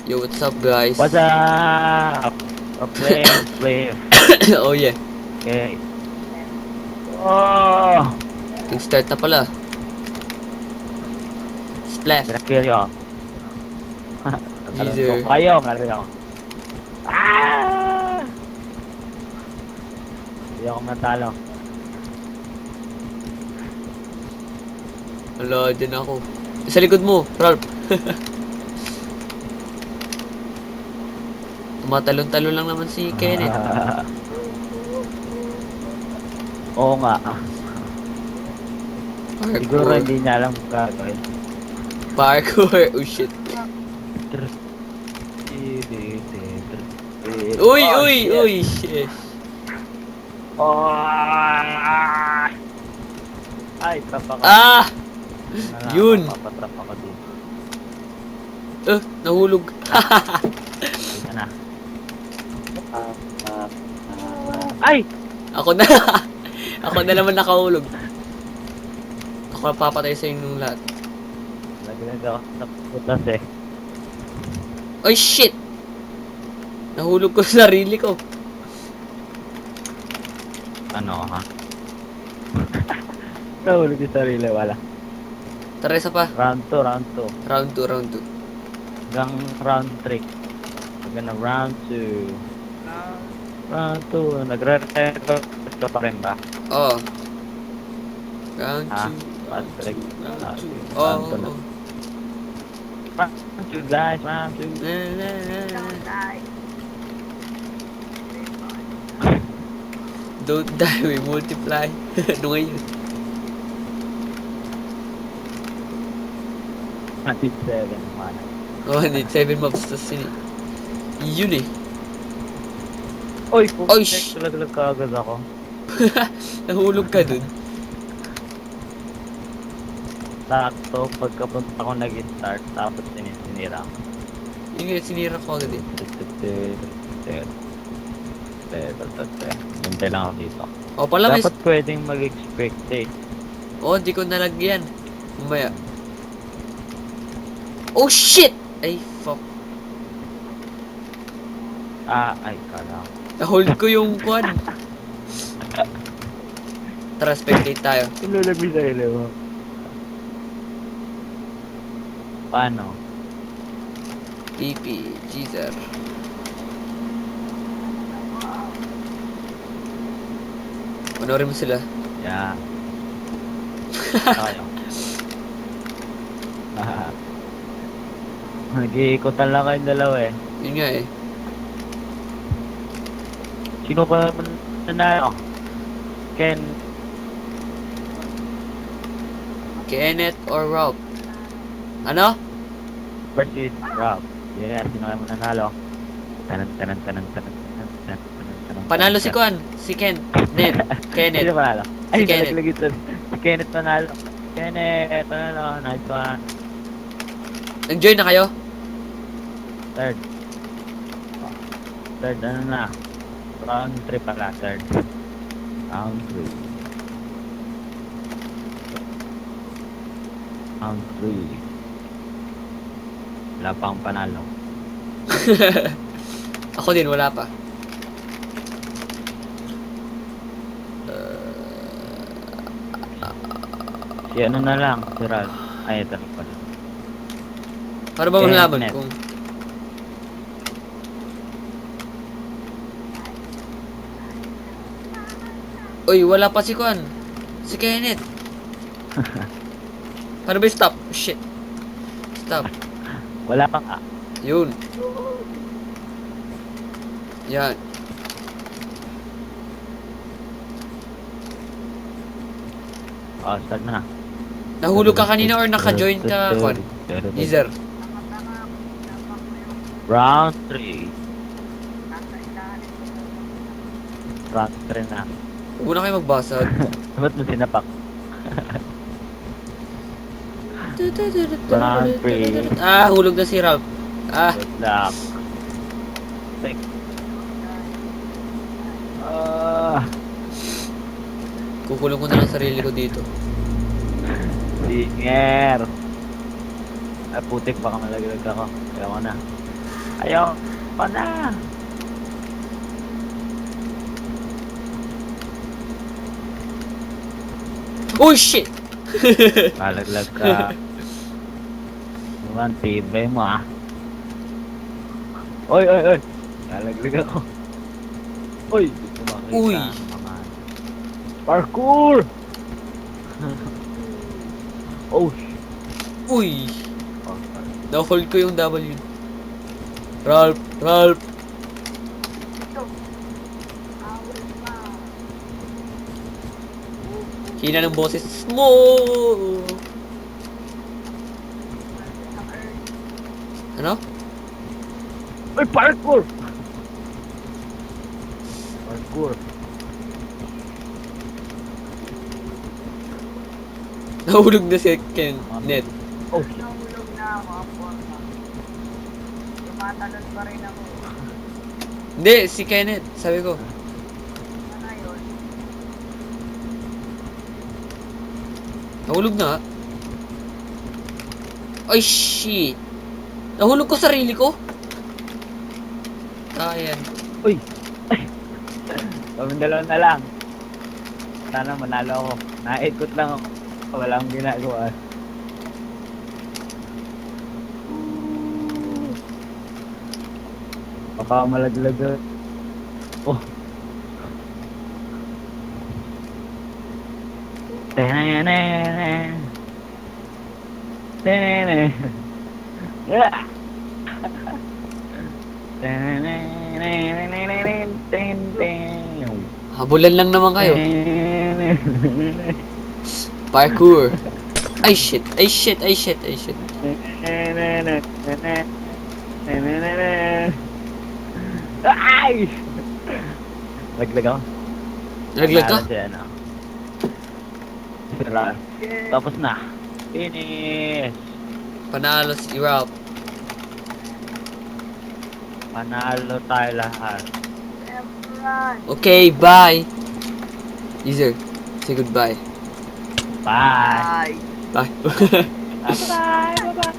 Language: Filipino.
Yo, what's up, guys? What's up? We're playing Flip. Oh, yeah. Okay. Oh! King start na pala. Splash. Pinakill yun. Tatalon ko User. kayo. Meron ako. Ah! Hindi ako matalo. Wala, din ako. Sa likod mo, Ralph. Tumatalon-talon lang naman si Kenneth. Oo nga. Siguro Parkour. hindi niya alam gagawin. Parkour. Oh, shit. Uy, Oh, uy, shit. uy, shit. Oh! Ay, trap ako. Ah! Yun. Papatrap ako dito. Nahulog. Dito na. Ay! Ako na. Ako na naman nakahulog. Ako na papatay sa inyong lahat. Naglag ako sa putas eh. Ay, shit! Nahulog ko sa sarili ko. Ano ha? Nahulog yung sarili, wala. Tara, isa pa. Round 2, round 2. Round 2, round 2. Hanggang round 3. Hanggang na round 2. Round 2. Nagre-record ka pa rin ba? Oo. Round Ha? 2. Round 3. Round 2. Round Oo. 2 na. Round 2 guys, round 2. Don't die, we multiply. Ano ngayon? 27 man. Oh, need 7 mobs. Tapos yun eh. Oy, Oy, naglag ka agad ako. Nahulog ka dun. Sakto, pagkapunta ko nag-start, tapos sinira ko. Yun nga, sinira ko agad eh. Hintay lang ako dito. Oh, pala may... Dapat pwedeng mag-expect eh. Oh, di ko nalagyan. Mamaya. Oh, shit! Ay, fuck. Ay, kala ko. Nahold ko yung kwan. Tara, spectate tayo. Tululag mo sa ilo mo. Paano? PP, Geezer. Panorin mo sila. Yeah. Tayo. Nag-iikutan lang kayong dalawa eh. Yun nga eh. Sino pa naman nanalo? Kenneth or Rob? Ano? Versus Rob. Yeah, sino naman nanalo? Tanan. Panalo si Kwan. Si Kenneth. Kenneth. Sino panalo? Si Ay, Kenneth. nalaglag ito. Si Kenneth panalo. Kenneth panalo. Nice one. Nag-join na kayo? Third. Third, ano na? Round 3 pala, third. Round 3. Round 3. Wala pa akong panalo. Ako din, wala pa. Si ano na lang, si Ralph. Ay, ito na pala. Para ba malaman Kenneth. kung... Uy, wala pa si Kwan. Si Kenneth. Paano ba yung stop? Shit. Stop. Wala pang Yun. Yan. Oh, start na. Nahulog ka kanina or naka-join ka, Kwan? Geezer. Round 3. Round 3 na. Huwag muna kayo magbasag. Ba't mo sinapak? Round 3. Ah, hulog na si Ralph. Ah, Good luck. Take. kukulong ko na lang sarili ko dito. Singer. Ay, putik, baka malaglag ako. Kaya ko na. Ayaw pa na. Oh shit! Malaglag ka. Mukhang tibay mo ah. Oy, oy, oy. Malaglag ako. Oy, di ko makita. Uy. Mga... Parkour! Oh, Uy! oh, Na-hold ko yung W. Ralph! Ralph! Hina ng boses mo! Ano? Oy, parkour! Parkour. Nahulog na si Ken. Net. Oh, Nahulog na ako, ang forma. Tumatalon pa rin ako. Hindi, si Kenneth. Sabi ko. Ano yun? Nahulog na nga. Ay, shit. Nahulog ko sarili ko. Ayan. uy! Kaming dalawa na lang. Sana manalo ako. Naikot lang ako. Wala akong ginagawa. Baka malaglag. Oh. Tenene. Tenene. Ah. Tenene. Habulan lang naman kayo. Parkour. Ay, shit. Ay, shit. Ay, shit. Ay, shit. Ay! Laglag ako. Nalaglag ka? Panalo si ano. Sira. Tapos na. Finish! Panalo si Ralph. Panalo tayo lahat. Everyone! Okay, bye. User, say goodbye. Bye! Bye! Bye. Bye! Bye!